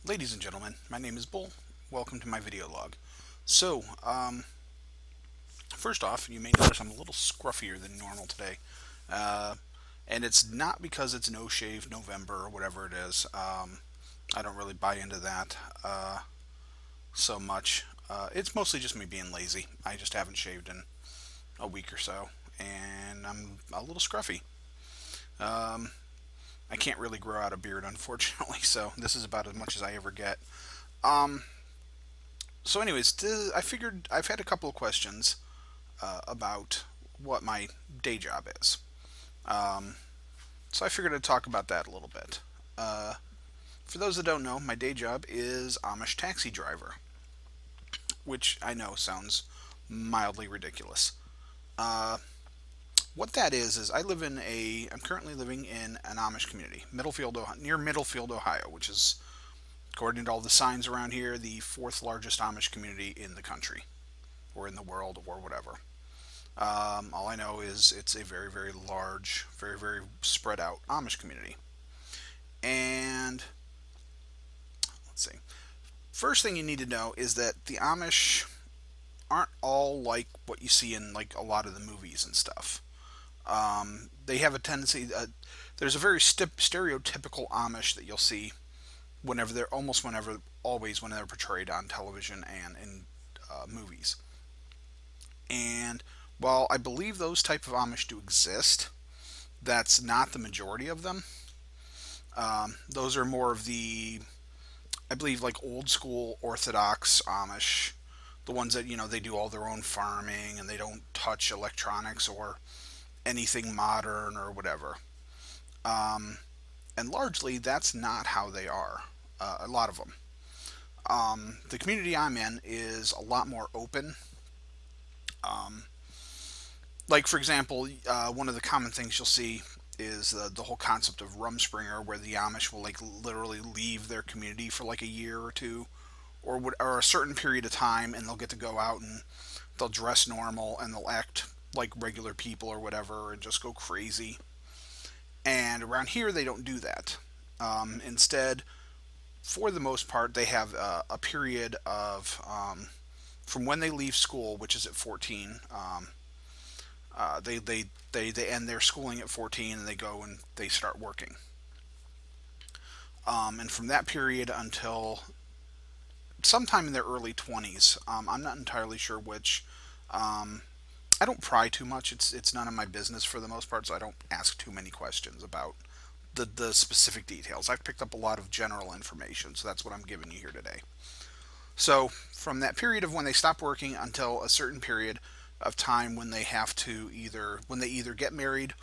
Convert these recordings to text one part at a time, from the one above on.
Ladies and gentlemen, my name is Bull. Welcome to my video log. So, first off, you may notice I'm a little scruffier than normal today. Uh, and it's not because it's no shave November or whatever it is. I don't really buy into that so much. It's mostly just me being lazy. I just haven't shaved in a week or so, and I'm a little scruffy. Um, I can't really grow out a beard, unfortunately, so this is about as much as I ever get. Um, anyways, I figured I've had a couple of questions about what my day job is. Um, so I figured I'd talk about that a little bit. Uh, for those that don't know, my day job is Amish Taxi Driver, which I know sounds mildly ridiculous. Uh, what that is I'm currently living in an Amish community, near Middlefield, Ohio, which is, according to all the signs around here, the fourth largest Amish community in the country or in the world or whatever. All I know is it's a very, very large, very, very spread out Amish community. And let's see. First thing you need to know is that the Amish aren't all like what you see in like a lot of the movies and stuff. They have a tendency. There's a very stereotypical Amish that you'll see always when they're portrayed on television and in movies. And while I believe those type of Amish do exist, that's not the majority of them. Those are more of I believe, like old school Orthodox Amish, the ones that they do all their own farming and they don't touch electronics or anything modern or whatever. Um, and largely, that's not how they are. A lot of them. The community I'm in is a lot more open. Um, like for example, one of the common things you'll see is the whole concept of Rumspringer, where the Amish will like literally leave their community for like a year or two, or a certain period of time, and they'll get to go out and they'll dress normal and they'll act like regular people or whatever, and just go crazy. And around here, they don't do that. Instead, for the most part, they have a period of from when they leave school, which is at 14. They end their schooling at 14 and they go and they start working. And from that period until sometime in their early 20s, I'm not entirely sure which. Um, I don't pry too much. It's none of my business for the most part, so I don't ask too many questions about the specific details. I've picked up a lot of general information, so that's what I'm giving you here today. So from that period of when they stop working until a certain period of time when they either get married,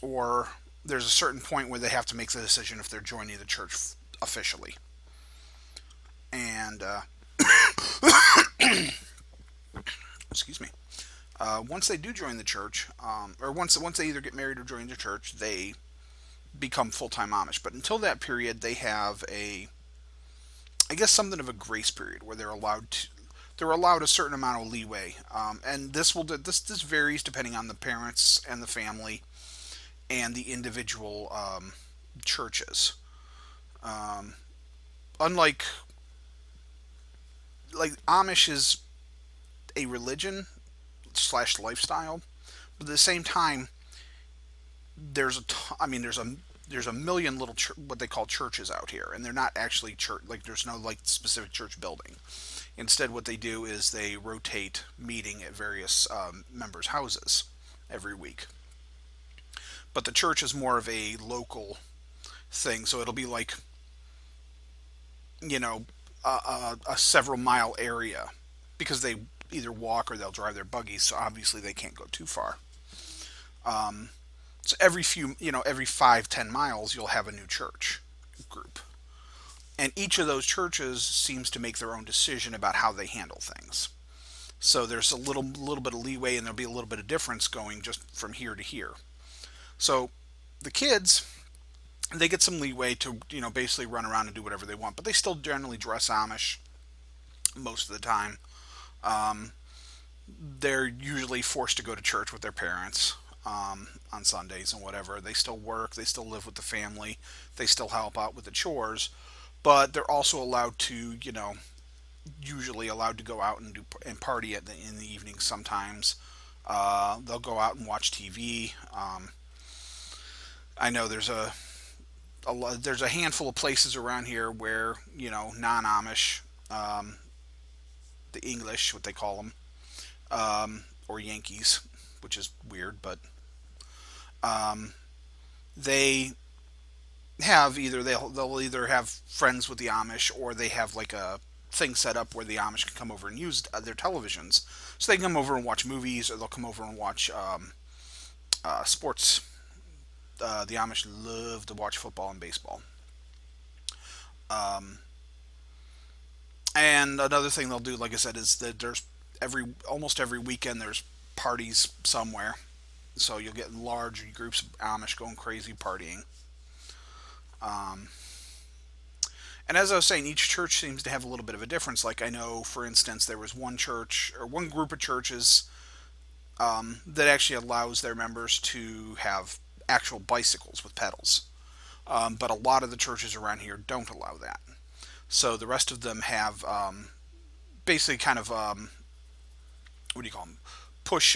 or there's a certain point where they have to make the decision if they're joining the church officially. And excuse me. Once they do join the church, or once they either get married or join the church, they become full time Amish. But until that period, they have I guess, something of a grace period where they're allowed a certain amount of leeway. And this varies depending on the parents and the family and the individual churches. Um, unlike like Amish is a religion slash lifestyle, but at the same time, I mean, there's a million little what they call churches out here, and they're not actually church. Like there's no like specific church building. Instead, what they do is they rotate meeting at various members' houses every week. But the church is more of a local thing, so it'll be like you know a several mile area because they either walk or they'll drive their buggies. So obviously they can't go too far. Um, so every 5-10 miles, you'll have a new church group, and each of those churches seems to make their own decision about how they handle things. So there's a little bit of leeway, and there'll be a little bit of difference going just from here to here. So the kids, they get some leeway to basically run around and do whatever they want, but they still generally dress Amish most of the time. Um, they're usually forced to go to church with their parents on Sundays and whatever. They still work, they still live with the family, they still help out with the chores, but they're also allowed to, usually allowed to go out and party in the evenings sometimes. They'll go out and watch TV. I know there's a handful of places around here where non-Amish, um, the English, what they call them, or Yankees, which is weird, but um, they they'll either have friends with the Amish, or they have like a thing set up where the Amish can come over and use their televisions. So they can come over and watch movies, or they'll come over and watch sports. The Amish love to watch football and baseball. Um, and another thing they'll do, like I said, is that there's almost every weekend there's parties somewhere. So you'll get large groups of Amish going crazy partying. Um, and as I was saying, each church seems to have a little bit of a difference. Like I know, for instance, there was one church or one group of churches that actually allows their members to have actual bicycles with pedals. But a lot of the churches around here don't allow that. So the rest of them have basically kind of what do you call them? Push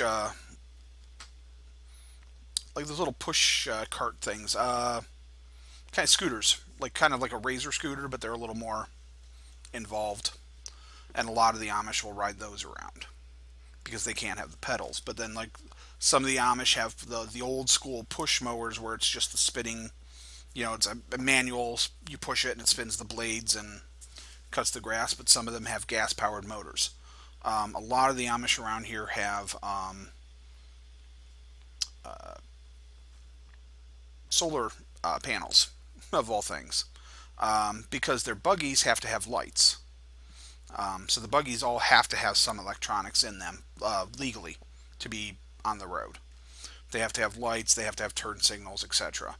like those little push cart things, kind of scooters, like kind of like a razor scooter, but they're a little more involved. And a lot of the Amish will ride those around because they can't have the pedals. But then like some of the Amish have the old school push mowers where it's just the spinning. It's a manual. You push it and it spins the blades and cuts the grass. But some of them have gas powered motors. A lot of the Amish around here have uh, solar panels, of all things, because their buggies have to have lights. So the buggies all have to have some electronics in them legally to be on the road. They have to have lights, they have to have turn signals, etc.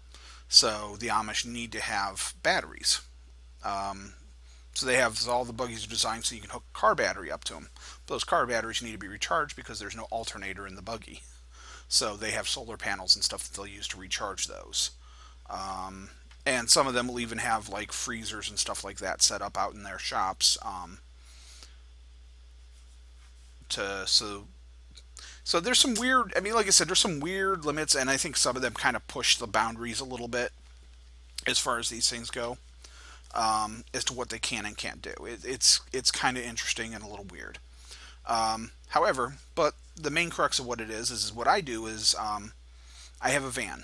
So the Amish need to have batteries. Um, so they have all the buggies are designed so you can hook a car battery up to them. But those car batteries need to be recharged because there's no alternator in the buggy. So they have solar panels and stuff that they'll use to recharge those. Um, and some of them will even have like freezers and stuff like that set up out in their shops to so there's some weird. I mean, like I said, there's some weird limits, and I think some of them kind of push the boundaries a little bit as far as these things go, as to what they can and can't do. It's kind of interesting and a little weird. However, but the main crux of what it is what I do is I have a van.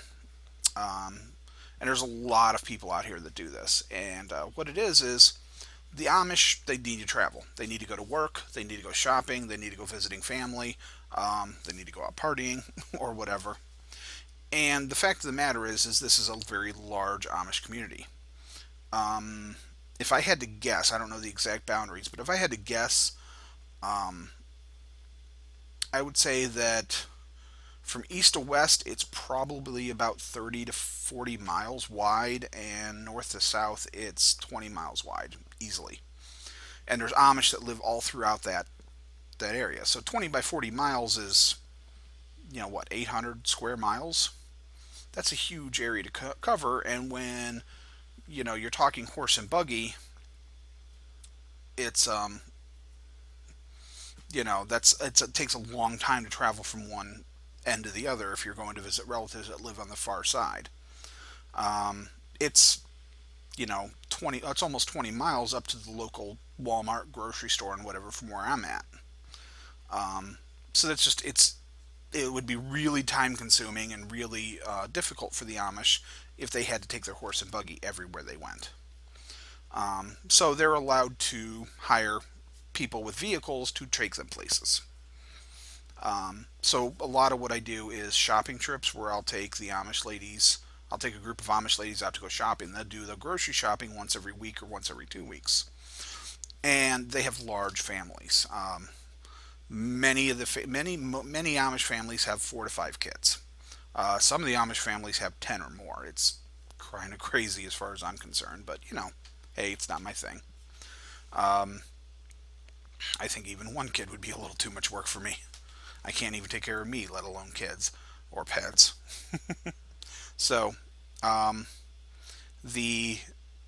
Um, and there's a lot of people out here that do this. And what it is the Amish, they need to travel. They need to go to work. They need to go shopping. They need to go visiting family. They need to go out partying or whatever. And the fact of the matter is this is a very large Amish community. Um, if I had to guess, I don't know the exact boundaries, but if I had to guess, um, I would say that from east to west, it's probably about 30 to 40 miles wide, and north to south, it's 20 miles wide easily. And there's Amish that live all throughout that area. So 20 by 40 miles is, what, 800 square miles? That's a huge area to cover. And when you're talking horse and buggy, it's it takes a long time to travel from one end to the other if you're going to visit relatives that live on the far side. It's 20. It's almost 20 miles up to the local Walmart, grocery store, and whatever from where I'm at. So that's just it would be really time consuming and really difficult for the Amish if they had to take their horse and buggy everywhere they went. So they're allowed to hire people with vehicles to take them places. So a lot of what I do is shopping trips where I'll take the Amish ladies. I'll take a group of Amish ladies out to go shopping. They'll do the grocery shopping once every week or once every 2 weeks, and they have large families. Many of the many Amish families have 4 to 5 kids. Some of the Amish families have 10 or more. It's kind of crazy as far as I'm concerned, but hey, it's not my thing. Um, I think even one kid would be a little too much work for me. I can't even take care of me, let alone kids or pets. So, um, the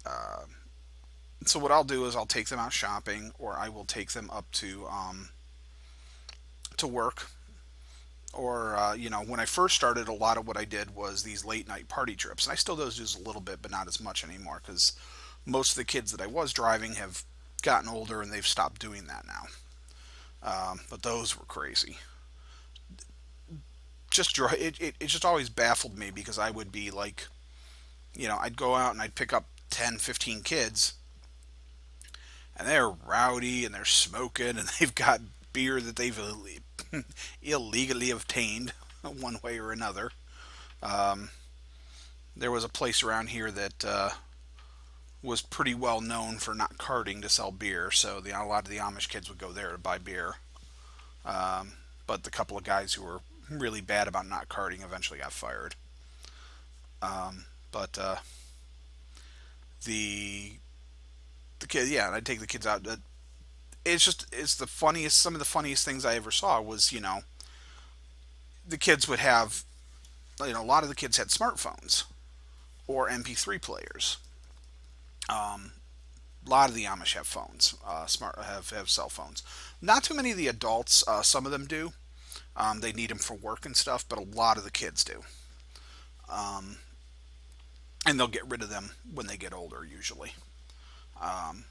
uh, So what I'll do is I'll take them out shopping, or I will take them up to work. Or when I first started, a lot of what I did was these late night party trips, and I still do a little bit, but not as much anymore because most of the kids that I was driving have gotten older and they've stopped doing that now. But those were crazy. It just always baffled me because I would be like, I'd go out and I'd pick up 10, 15 kids, and they're rowdy and they're smoking and they've got beer that they've illegally obtained one way or another. Um, there was a place around here that was pretty well known for not carting to sell beer, so a lot of the Amish kids would go there to buy beer. Um, but the couple of guys who were really bad about not carting eventually got fired. But the the kid, yeah, and I'd take the kids out. It's the funniest. Some of the funniest things I ever saw was the kids would have a lot of the kids had smartphones or MP3 players. Um, a lot of the Amish have phones, have cell phones. Not too many of the adults. Some of them do. They need them for work and stuff, but a lot of the kids do. Um, and they'll get rid of them when they get older, usually. Um,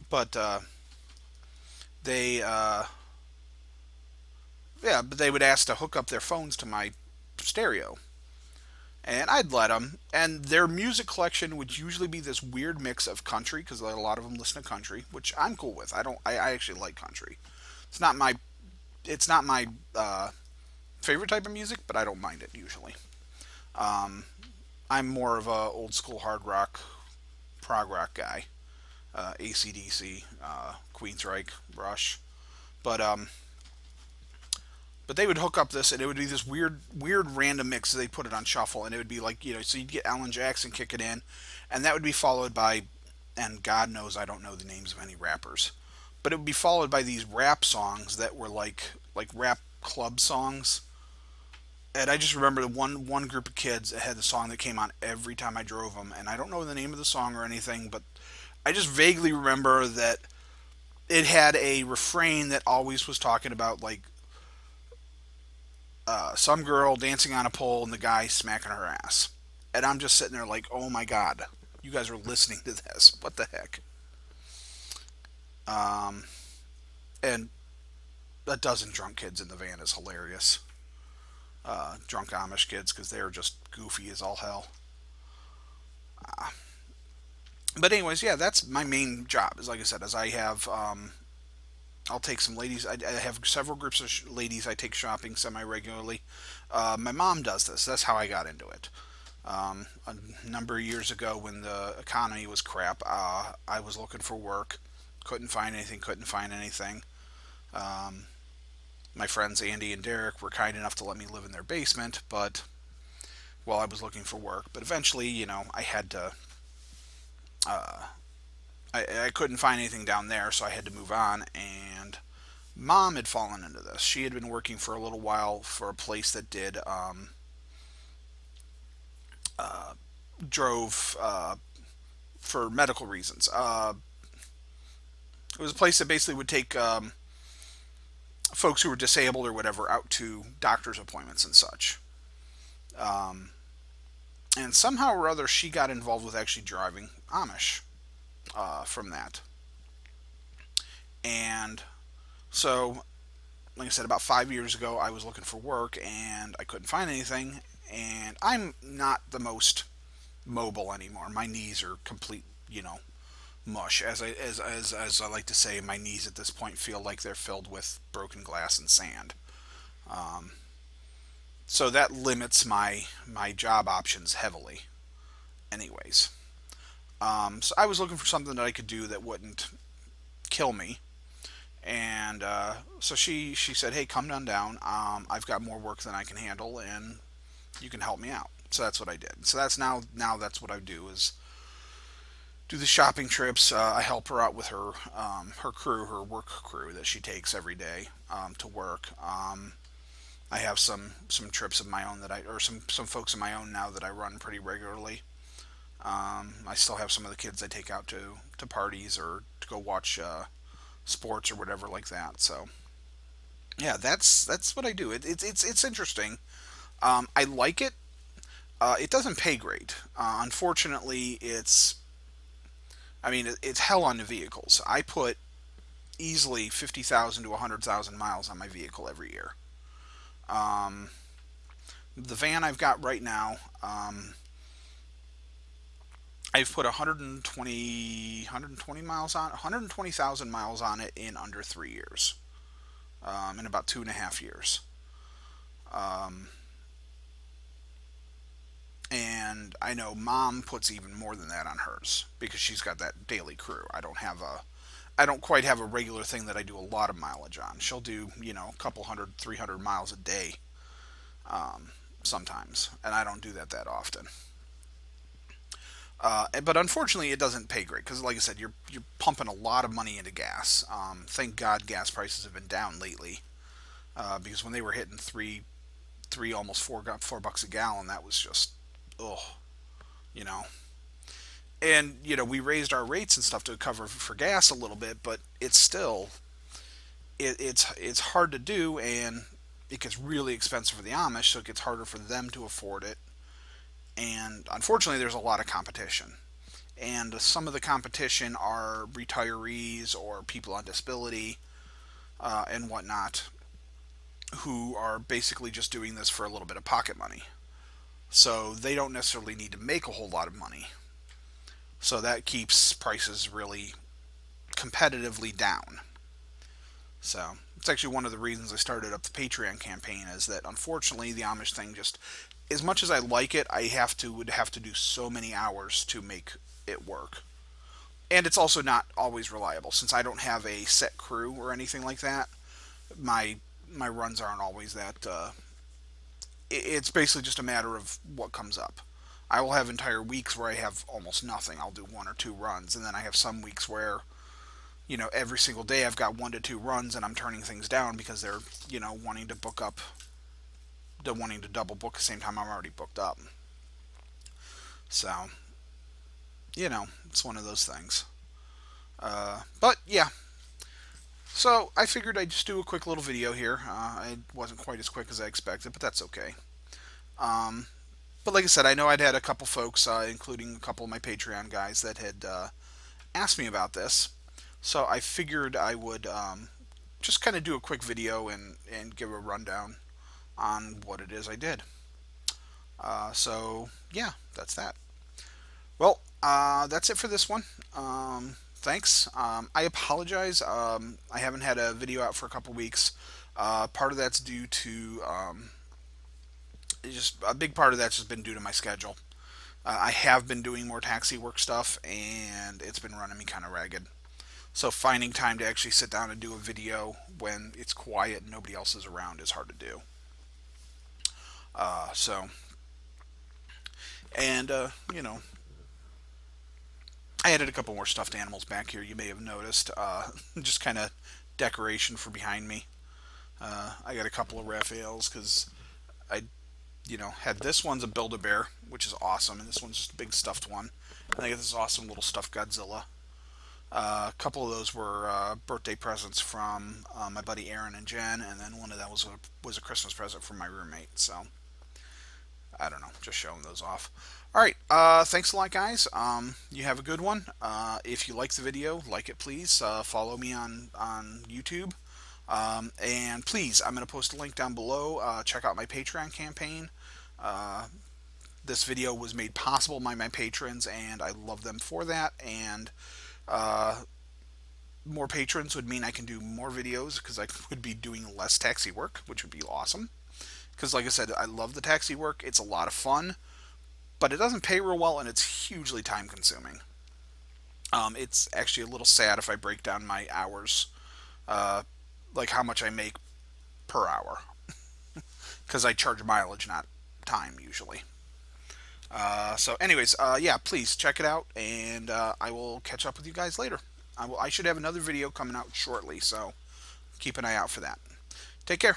but they, yeah, but they would ask to hook up their phones to my stereo, and I'd let them. And their music collection would usually be this weird mix of country because a lot of them listen to country, which I'm cool with. I don't. I actually like country. It's not my. It's not my favorite type of music, but I don't mind it usually. Um, I'm more of a old school hard rock, prog rock guy. ACDC, Queensryche, Rush. But they would hook up this, and it would be this weird random mix. They put it on shuffle, and it would be like so you'd get Alan Jackson kicking in, and that would be followed by, and God knows I don't know the names of any rappers, but it would be followed by these rap songs that were like rap club songs. And I just remember the one group of kids that had the song that came on every time I drove them, and I don't know the name of the song or anything, but I just vaguely remember that it had a refrain that always was talking about like some girl dancing on a pole and the guy smacking her ass. And I'm just sitting there like, oh my god, you guys are listening to this. What the heck? Um, and a dozen drunk kids in the van is hilarious. Drunk Amish kids because they're just goofy as all hell. But anyways, yeah, that's my main job. Is like I said, as I have, I'll take some ladies. I have several groups of ladies I take shopping semi regularly. My mom does this. That's how I got into it. A number of years ago, when the economy was crap, I was looking for work. Couldn't find anything. Couldn't find anything. Um, my friends Andy and Derek were kind enough to let me live in their basement, but while I was looking for work. But eventually, I had to. Uh, I couldn't find anything down there, so I had to move on. And mom had fallen into this. She had been working for a little while for a place that did uh, drove for medical reasons. It was a place that basically would take folks who were disabled or whatever out to doctor's appointments and such. Um, and somehow or other, she got involved with actually driving Amish from that. And so, like I said, about 5 years ago, I was looking for work and I couldn't find anything. And I'm not the most mobile anymore. My knees are complete, mush. As I like to say, my knees at this point feel like they're filled with broken glass and sand. Um, so that limits my job options heavily. Anyways, so I was looking for something that I could do that wouldn't kill me. And so she said, "Hey, come on down. I've got more work than I can handle, and you can help me out." So that's what I did. So that's now that's what I do is do the shopping trips. I help her out with her crew, her work crew that she takes every day to work. I have some trips of my own or some folks of my own now that I run pretty regularly. I still have some of the kids I take out to parties or to go watch sports or whatever like that. So yeah, that's what I do. It's interesting. I like it. It doesn't pay great. Unfortunately, I mean, it's hell on the vehicles. I put easily 50,000 to 100,000 miles on my vehicle every year. Um, the van I've got right now, I've put 120,000 miles on it in under 3 years, in about 2.5 years. Um, and I know mom puts even more than that on hers because she's got that daily crew. I don't quite have a regular thing that I do a lot of mileage on. She'll do, a couple hundred, 300 miles a day, um, sometimes, and I don't do that often. But unfortunately, it doesn't pay great because, like I said, you're pumping a lot of money into gas. Thank God, gas prices have been down lately, because when they were hitting three almost $4 a gallon, that was just, oh, you know. And we raised our rates and stuff to cover for gas a little bit, but it's still it's hard to do, and it gets really expensive for the Amish, so it gets harder for them to afford it. And unfortunately, there's a lot of competition. And some of the competition are retirees or people on disability, and whatnot, who are basically just doing this for a little bit of pocket money. So they don't necessarily need to make a whole lot of money. So that keeps prices really competitively down. So it's actually one of the reasons I started up the Patreon campaign, is that unfortunately the Amish thing, just as much as I like it, I would have to do so many hours to make it work. And it's also not always reliable since I don't have a set crew or anything like that. My my runs aren't always that. It's basically just a matter of what comes up. I will have entire weeks where I have almost nothing. I'll do one or two runs, and then I have some weeks where every single day I've got 1 to 2 runs, and I'm turning things down because they're wanting to book up, they're wanting to double book the same time I'm already booked up. So it's one of those things. But yeah, so I figured I'd just do a quick little video here. It wasn't quite as quick as I expected, but that's okay. Um, but like I said, I know I'd had a couple folks, including a couple of my Patreon guys, that had asked me about this. So I figured I would just kind of do a quick video and give a rundown on what it is I did. So yeah, that's that. Well, that's it for this one. Thanks. I apologize. I haven't had a video out for a couple weeks. Part of that's due to just a big part of that's just been due to my schedule. I have been doing more taxi work stuff, and it's been running me kind of ragged. So finding time to actually sit down and do a video when it's quiet and nobody else is around is hard to do. So, and I added a couple more stuffed animals back here. You may have noticed, just kind of decoration for behind me. I got a couple of Raphaels because I, had this one's a Build-A-Bear, which is awesome, and this one's just a big stuffed one. And I got this awesome little stuffed Godzilla. A couple of those were birthday presents from my buddy Aaron and Jen, and then one of that was a Christmas present from my roommate. So I don't know, just showing those off. All right, thanks a lot, guys. You have a good one. If you like the video, like it, please. Follow me on YouTube. And please, I'm going to post a link down below. Check out my Patreon campaign. Uh, this video was made possible by my patrons, and I love them for that. And uh, more patrons would mean I can do more videos because I would be doing less taxi work, which would be awesome. Because, like I said, I love the taxi work. It's a lot of fun, but it doesn't pay real well, and it's hugely time consuming. It's actually a little sad if I break down my hours, uh, like how much I make per hour, because I charge mileage, not time usually. So, anyways, yeah, please check it out, and I will catch up with you guys later. I should have another video coming out shortly, so keep an eye out for that. Take care.